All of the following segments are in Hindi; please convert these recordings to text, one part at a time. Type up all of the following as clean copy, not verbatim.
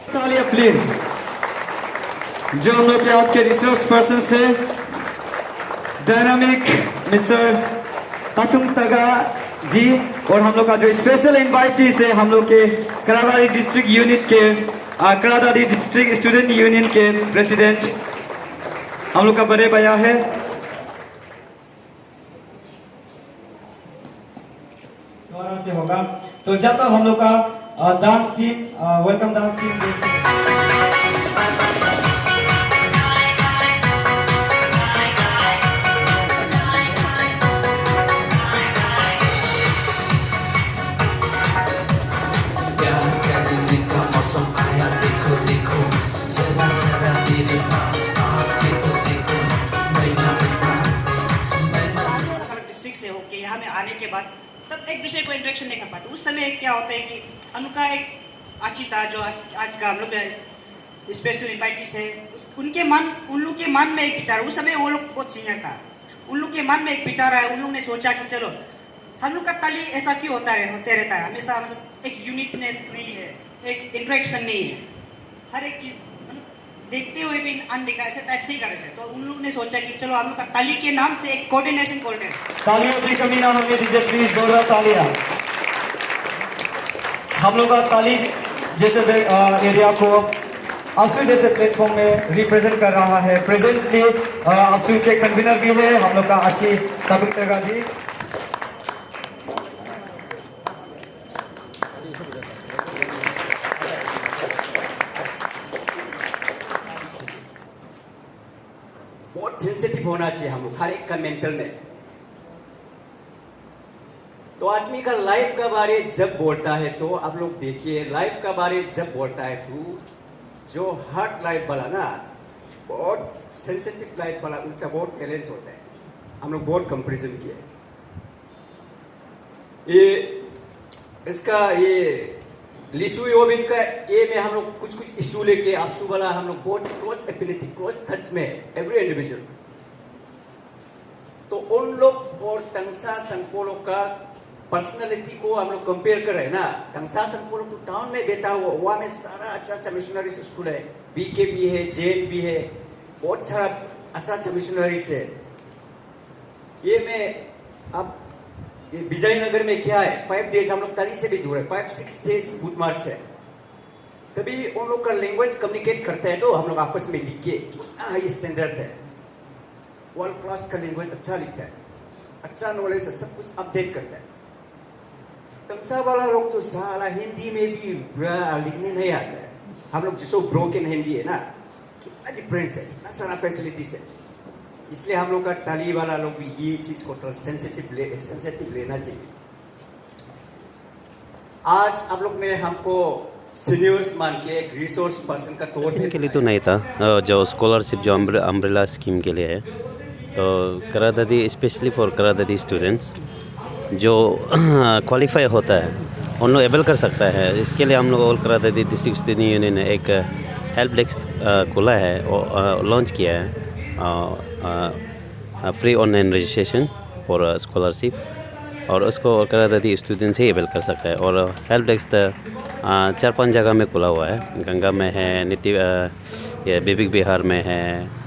तालियां प्लीज। जो हम लोग के आज के रिसोर्स पर्सन से डायनामिक मिस्टर तातुंग तगा जी, और हम लोग का जो स्पेशल इनवाइटी से हम लोग के करादारी डिस्ट्रिक्ट यूनिट के करादारी डिस्ट्रिक्ट स्टूडेंट यूनियन के प्रेसिडेंट हम लोग का बड़े भैया है। द्वारा से होगा तो जब तक हम लोग का dance team welcome dance team district से होके यहाँ में आने के बाद तब एक दूसरे को इंटरेक्शन नहीं कर पाते। उस समय क्या होता है कि अनुका एक अच्छी था जो आज का हम लोग स्पेशल इन्वाइटीज है, उन लोग के मन में एक विचार, उस समय वो लोग बहुत सीनियर था, उन लोग के मन में एक विचार आया। उन लोग ने सोचा कि चलो हम लोग का ताली ऐसा क्यों होते रहता है हमेशा, मतलब एक यूनिकनेस नहीं है, एक इंटरेक्शन नहीं है, हर एक चीज़ देखते हुए भी अनदेखा ऐसे टाइप से ही कर रहे थे। तो उन लोगों ने सोचा कि चलो हम लोग का ताली के नाम से एक कोऑर्डिनेशन खोलते हैं। तालियों की कमी ना होने दीजिए प्लीज, जोरदार तालियां। हम लोग का ताली जैसे एरिया को आपसू जैसे प्लेटफॉर्म में रिप्रेजेंट कर रहा है। प्रेजेंटली आपसू के कन्वीनर भी है हम लोग का अच्छी तातुंग तगा जी। बहुत सेंसिटिव होना चाहिए हम लोग हर एक का मेंटल में। तो आदमी का लाइफ का बारे जब बोलता है तो आप लोग देखिए, लाइफ का बारे जब बोलता है तो जो हार्ड लाइफ वाला ना, बहुत सेंसिटिव लाइफ वाला, उनका बहुत टैलेंट होता है। हम लोग बहुत कंपेरिजन किए ये लिशु योबिन का ये में हम लोग कुछ इशू लेके आपसू वाला हम लोग बहुत क्लोज एफिनिटी क्लोज टच में एवरी इंडिविजुअल। तो उन लोग और तंगसा संपोलो का पर्सनालिटी को हम लोग कंपेयर कर रहे हैं ना। तंगसा संपोलो तो टाउन में बैठा हुआ, वहाँ में सारा अच्छा मिशनरी स्कूल है, बीके भी है, जेन भी है, बहुत सारा अच्छा मिशनरीज है। ये में अब ये विजयनगर में क्या है, 5 डेज हम लोग ताली से भी दूर है, 5-6 डेज फूड मार्च है। तभी उन लोग का लैंग्वेज कम्युनिकेट करते हैं तो हम लोग आपस में लिख के कितना हाई स्टैंडर्ड है, वर्ल्ड क्लास का लैंग्वेज अच्छा लिखता है, अच्छा नॉलेज है, सब कुछ अपडेट करता है। तंगसा वाला लोग तो साला हिंदी में भी लिखने नहीं आता है। हम लोग जिसको ब्रोकन हिंदी है ना, कितना डिफरेंस है, कितना सारा फैसिलिटीज है। इसलिए हम लोग का ताली वाला लोग भी ये चीज को थोड़ा सेंसिटिव लेना चाहिए। आज आप लोग ने हमको सीनियर्स मान के एक रिसोर्स पर्सन का तौर पे के लिए तो नहीं था, जो स्कॉलरशिप जो अम्ब्रेला स्कीम के लिए है, तो करादादी स्पेशली फॉर करादादी स्टूडेंट्स जो क्वालिफाई होता है उन लोग एबल कर सकता है। इसके लिए हम लोग ऑल करादादी डिस्ट्रिक्ट स्टूडेंट यूनियन ने एक हेल्प डेस्क खोला है और लॉन्च किया है, free online registration for scholarship, और उसको करादादी स्टूडेंट से एबल कर सकता है। और हेल्प डेस्क 4-5 जगह में खुला हुआ है, गंगा में है, ये बिबिक बिहार में है,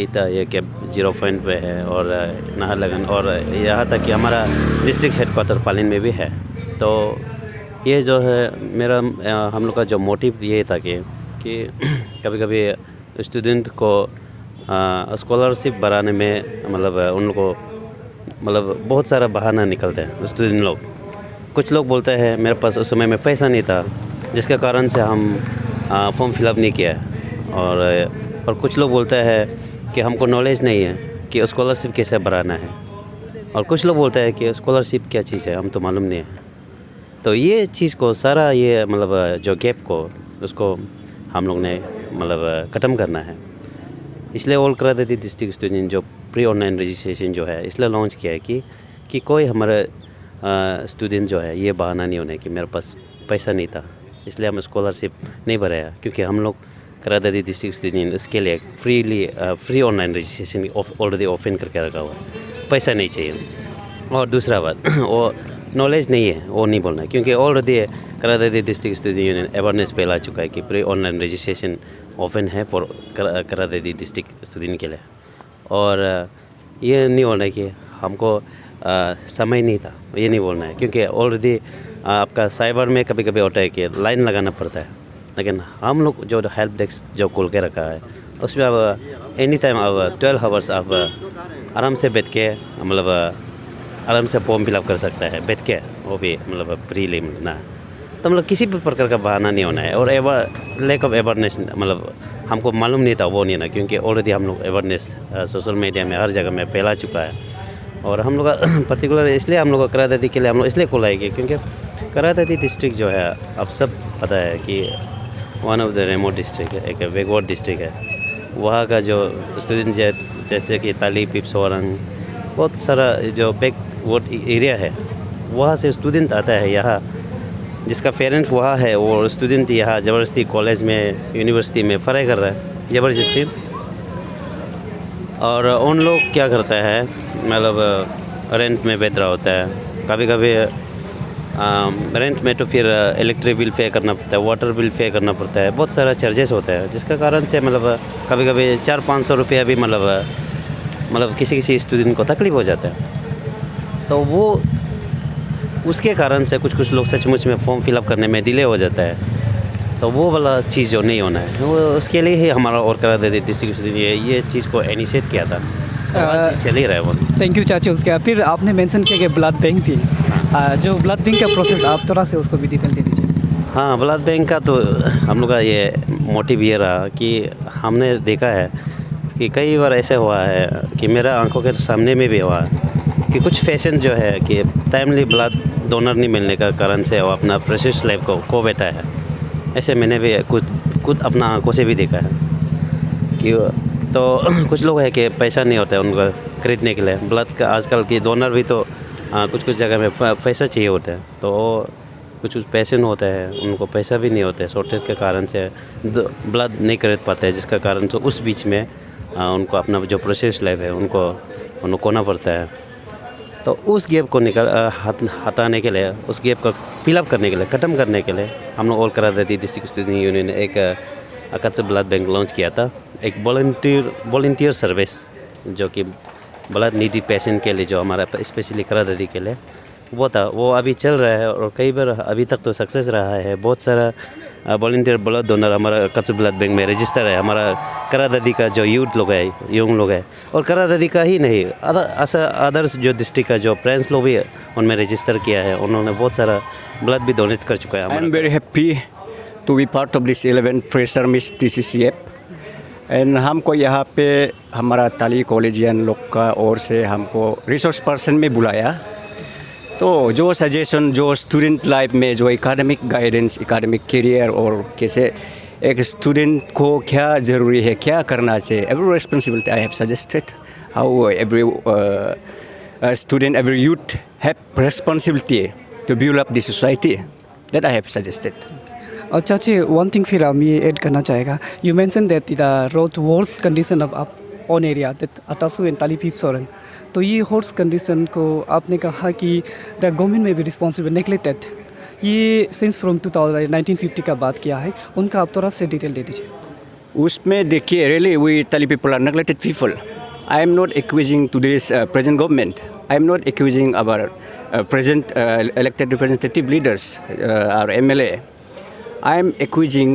इता ये कैब 0 पॉइंट पे है, और नाहरलगन, और यहाँ तक कि हमारा डिस्ट्रिक्ट हेडक्वार्टर पालिन में भी है। तो ये जो है मेरा हम लोग का जो मोटिव ये था कि कभी कभी स्टूडेंट को स्कॉलरशिप बढ़ाने में मतलब उन लोग को मतलब बहुत सारा बहाना निकलते हैं स्टूडेंट लोग। कुछ लोग बोलते हैं मेरे पास उस समय में पैसा नहीं था जिसके कारण से हम फॉर्म फिलअप नहीं किया, और कुछ लोग बोलते हैं कि हमको नॉलेज नहीं है कि स्कॉलरशिप कैसे बढ़ाना है, और कुछ लोग बोलते हैं कि स्कॉलरशिप क्या चीज़ है हम तो मालूम नहीं है। तो ये चीज़ को सारा ये मतलब जो गैप को उसको हम लोग ने मतलब ख़त्म करना है। इसलिए ऑल करादादी डिस्ट्रिक्ट स्टूडेंट जो प्री ऑनलाइन रजिस्ट्रेशन जो है इसलिए लॉन्च किया है कि कोई हमारा स्टूडेंट जो है ये बहाना नहीं होने कि मेरे पास पैसा नहीं था इसलिए हम स्कॉलरशिप नहीं भराया, क्योंकि हम लोग करादादी डिस्ट्रिक्ट स्टूडेंट इसके लिए free online registration already open करके रखा हुआ है, पैसा नहीं चाहिए। और दूसरा बात वो नॉलेज नहीं है वो नहीं बोलना है, क्योंकि already Kra Daadi district student union awareness फैला चुका है कि प्री ऑनलाइन रजिस्ट्रेशन ओपन है फॉर करादादी डिस्ट्रिक्ट स्टूडेंट के लिए। और ये नहीं होना है कि हमको समय नहीं था, ये नहीं बोलना है, क्योंकि ऑलरेडी आपका साइबर में कभी कभी होता है कि लाइन लगाना पड़ता है, लेकिन हम लोग जो हेल्प डेस्क जो खोल के रखा है उसमें अब एनी टाइम अब 12 आवर्स आप आराम से बैठ के मतलब आराम से फॉर्म फिलअप कर सकता है बैठ के, वो भी मतलब प्रीलिम ना। तो मतलब किसी भी प्रकार का बहाना नहीं होना है। और लैक ऑफ अवेयरनेस मतलब हमको मालूम नहीं था वो नहीं ना, क्योंकि ऑलरेडी हम लोग अवेयरनेस सोशल मीडिया में हर जगह में फैला चुका है। और हम लोग का पर्टिकुलर इसलिए हम लोग करादादी के लिए हम लोग इसलिए खोला है क्योंकि करादादी डिस्ट्रिक्ट जो है अब सब पता है कि one of the remote district है, एक बैकवर्ड डिस्ट्रिक्ट है। वहाँ का जो स्टूडेंट जैसे कि ताली पिपसोरंग बहुत सारा जो बैकवर्ड एरिया है वहाँ से स्टूडेंट आता है यहाँ, जिसका पेरेंट्स वहाँ है और स्टूडेंट यहाँ ज़बरदस्ती कॉलेज में यूनिवर्सिटी में पढ़ाई कर रहा है ज़बरदस्ती। और उन लोग क्या करता है मतलब रेंट में बैठ रहा होता है, कभी कभी रेंट में तो फिर इलेक्ट्रिक बिल पे करना पड़ता है, वाटर बिल पे करना पड़ता है, बहुत सारा चार्जेस होता है, जिसका कारण से मतलब कभी कभी 400-500 रुपया भी मतलब किसी स्टूडेंट को तकलीफ हो जाता है। तो वो उसके कारण से कुछ लोग सचमुच में फॉर्म फिलअप करने में डिले हो जाता है। तो वो वाला चीज़ जो नहीं होना है वो उसके लिए ही हमारा और करादादी डिस्ट्रिक्ट ये चीज़ को इनिशिएट किया था, चल ही रहा है वो। थैंक यू चाचा। उसके बाद फिर आपने मेंशन किया कि ब्लड बैंक भी, जो ब्लड बैंक का प्रोसेस आप थोड़ा से उसको भी डिटेल दे दीजिए। हाँ, ब्लड बैंक का तो हम लोग का ये मोटिव ये रहा कि हमने देखा है कि कई बार ऐसे हुआ है कि मेरा आंखों के सामने में भी हुआ कि कुछ पेशेंट जो है कि टाइमली ब्लड डोनर नहीं मिलने का कारण से वो अपना प्रेशियस लाइफ को खो बैठा है। ऐसे मैंने भी खुद अपना आंखों से भी देखा है कि तो कुछ लोग है कि पैसा नहीं होता है उनको खरीदने के लिए ब्लड का। आजकल की डोनर भी तो कुछ जगह में पैसा चाहिए होता है, तो कुछ पेशेंट होते हैं उनको पैसा भी नहीं होता है, शॉर्टेज के कारण से ब्लड नहीं खरीद पाते हैं, जिसका कारण तो उस बीच में उनको अपना जो प्रोसेस लाइफ है उनको खोना पड़ता है। तो उस गैप को हटाने के लिए, उस गैप को फिलअप करने के लिए, ख़त्म करने के लिए हम लोग ऑल करादादी डिस्ट्रिक्ट स्टूडेंट यूनियन ने एक अकात्सु ब्लड बैंक लॉन्च किया था, एक वॉलंटियर सर्विस जो कि ब्लड नीडी पेशेंट के लिए, जो हमारा स्पेशली करादादी के लिए वो था, वो अभी चल रहा है और कई बार अभी तक तो सक्सेस रहा है। बहुत सारा वॉलंटियर ब्लड डोनर हमारा अकात्सु ब्लड बैंक में रजिस्टर है। हमारा करादादी का जो यूथ लोग है, यंग लोग है, और करादादी का ही नहीं अदर्स जो डिस्ट्रिक्ट का जो फ्रेंड्स लोग भी उनमें रजिस्टर किया है, उन्होंने बहुत सारा ब्लड भी डोनेट कर चुका है। I am very happy to be part of this 11th fresher miss TCCF and हमको यहाँ पे हमारा ताली कॉलेजियन लोग का ओर से हमको रिसोर्स पर्सन में बुलाया। तो जो सजेशन जो स्टूडेंट लाइफ में जो एकेडमिक गाइडेंस, एकेडमिक करियर और कैसे एक स्टूडेंट को क्या ज़रूरी है, क्या करना चाहिए, every responsibility I have suggested how every student, every youth have responsibility to build up the society, that I have suggested. और चाची वन थिंग फिर हम ये ऐड करना चाहेगा, you mention that the road worse condition of up on area that Atasu and Tali Pipsorang. तो ये हॉर्स कंडीशन को आपने कहा कि द गवर्नमेंट में भी रिस्पॉन्सिबल नेग्लेक्टेड, ये सिंस फ्रॉम 1950 का बात किया है, उनका आप थोड़ा से डिटेल दे दीजिए। उसमें देखिए really we Dalit people are neglected people. I am not accusing today's present government, I am not accusing our present elected representative leaders, our MLA. I am accusing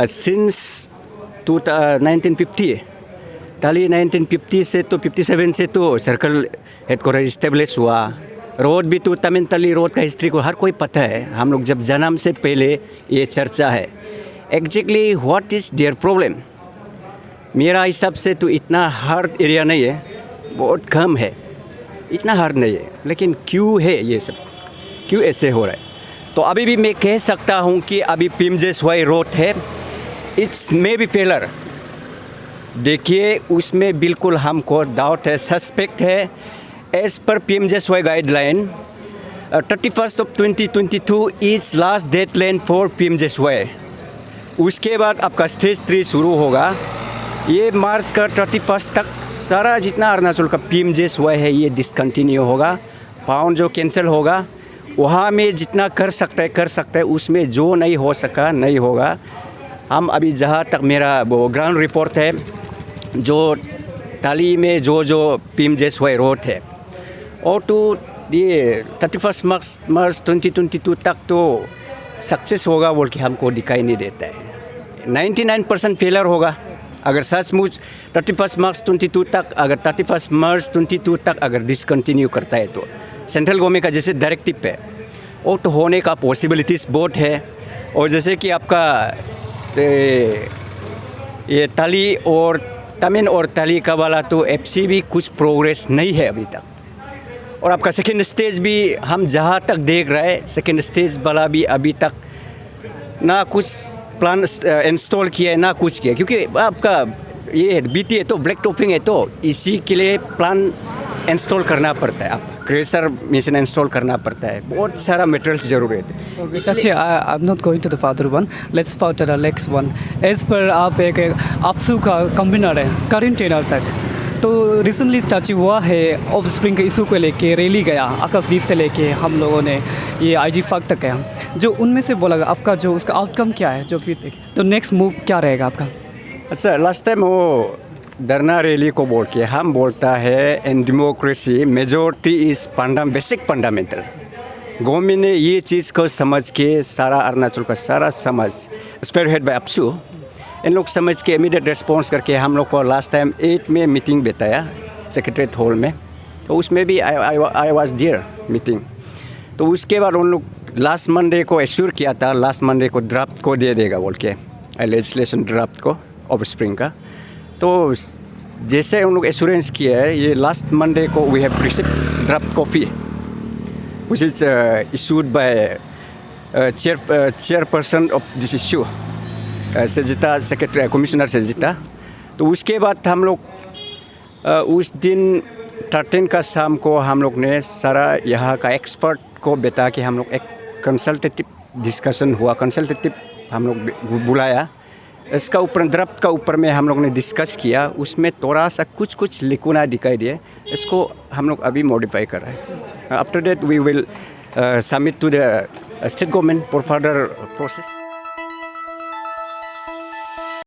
since 1950, ताली 1950 से तो 57 से तो सर्कल हेडक्वार्टर इस्टेब्लिश हुआ। रोड भी तो तमिल ताली रोड का हिस्ट्री को हर कोई पता है। हम लोग जब जन्म से पहले ये चर्चा है exactly what is their problem. मेरा हिसाब से तो इतना हार्ड एरिया नहीं है, बहुत कम है, इतना हार्ड नहीं है, लेकिन क्यों है ये सब, क्यों ऐसे हो रहा है? तो अभी भी मैं कह सकता हूँ कि अभी PMJSY रोड है, इट्स मे बी फेलर। देखिए उसमें बिल्कुल हमको डाउट है, सस्पेक्ट है। एज पर PMJSY guideline 31 of 2022 is last deadline for PMJSY। उसके बाद आपका स्टेज 3 शुरू होगा। ये मार्च का 31 तक सारा जितना अरुणाचल का PMJSY है ये डिसकंटिन्यू होगा, पाउंड जो कैंसिल होगा। वहाँ में जितना कर सकता है, उसमें जो नहीं हो सका नहीं होगा। हम अभी जहाँ तक मेरा वो ग्राउंड रिपोर्ट है, जो ताली में जो पीएमजेएस हुए रोड है, और तो ये 31 मार्च 2022 तक तो सक्सेस होगा बोल के हमको दिखाई नहीं देता है। 99% फेलर होगा अगर सचमुच 31 मार्च 22 तक, अगर 31 मार्च 22 तक अगर डिसकंटिन्यू करता है तो सेंट्रल गवर्नमेंट का जैसे डायरेक्टिव है वो तो होने का पॉसिबिलिटीज़ बहुत है। और जैसे कि आपका ये ताली और तमिन और ताली का वाला तो एफसी भी कुछ प्रोग्रेस नहीं है अभी तक। और आपका सेकेंड स्टेज भी हम जहाँ तक देख रहे हैं, सेकेंड स्टेज वाला भी अभी तक ना कुछ प्लान इंस्टॉल किया है ना कुछ किया, क्योंकि आपका ये बीटी है तो ब्लैक टॉपिंग है तो इसी के लिए प्लान इंस्टॉल करना पड़ता है, आप क्रेशर मशीन इंस्टॉल करना पड़ता है, बहुत सारा मटेरियल्स ज़रूरत है। Okay, Chachi, I'm not going to the further one. Let's start at the next one. As per आप एक आपसू का कम्बिनर है करेंट टेनर तक, तो रिसेंटली चाची हुआ है ऑफ स्प्रिंग के इशू को लेके रैली गया आकाशदीप से लेके हम लोगों ने ये IG फाक तक गया, जो उनमें से बोला आपका जो उसका आउटकम क्या है, जो फीडबैक, तो नेक्स्ट मूव क्या रहेगा आपका? अच्छा, लास्ट टाइम वो धरना रैली को बोल के हम बोलता है in democracy majority is basic fundamental. Government ने ये चीज़ को समझ के सारा अरुणाचल का सारा समझ स्पीयरहेड बाय अपसू, इन लोग समझ के इमीडिएट रिस्पॉन्स करके हम लोग को लास्ट टाइम 8 में मीटिंग बताया सेक्रेटरीट हॉल में, तो उसमें भी आई वाज देयर मीटिंग। तो उसके बाद उन लोग लास्ट मंडे को एश्योर किया था, लास्ट मंडे को ड्राफ्ट को दे देगा बोल के, लेजिस्लेशन ड्राफ्ट को ऑफ स्प्रिंग का। तो जैसे उन लोग एश्योरेंस किया है, ये लास्ट मंडे को we have received draft copy which is issued by chairperson of this issue, Sajita secretary commissioner Sajita. तो उसके बाद हम लोग उस दिन 13 का शाम को हम लोग ने सारा यहाँ का एक्सपर्ट को बता के हम लोग एक कंसल्टेटिव डिस्कशन हुआ, कंसल्टेटिव हम लोग बुलाया। इसका ऊपर ड्राफ्ट का ऊपर में हम लोग ने डिस्कस किया, उसमें थोड़ा सा कुछ लिखना दिखाई दिए, इसको हम लोग अभी मॉडिफाई कर रहे हैं। After that we will submit to the state government for further process.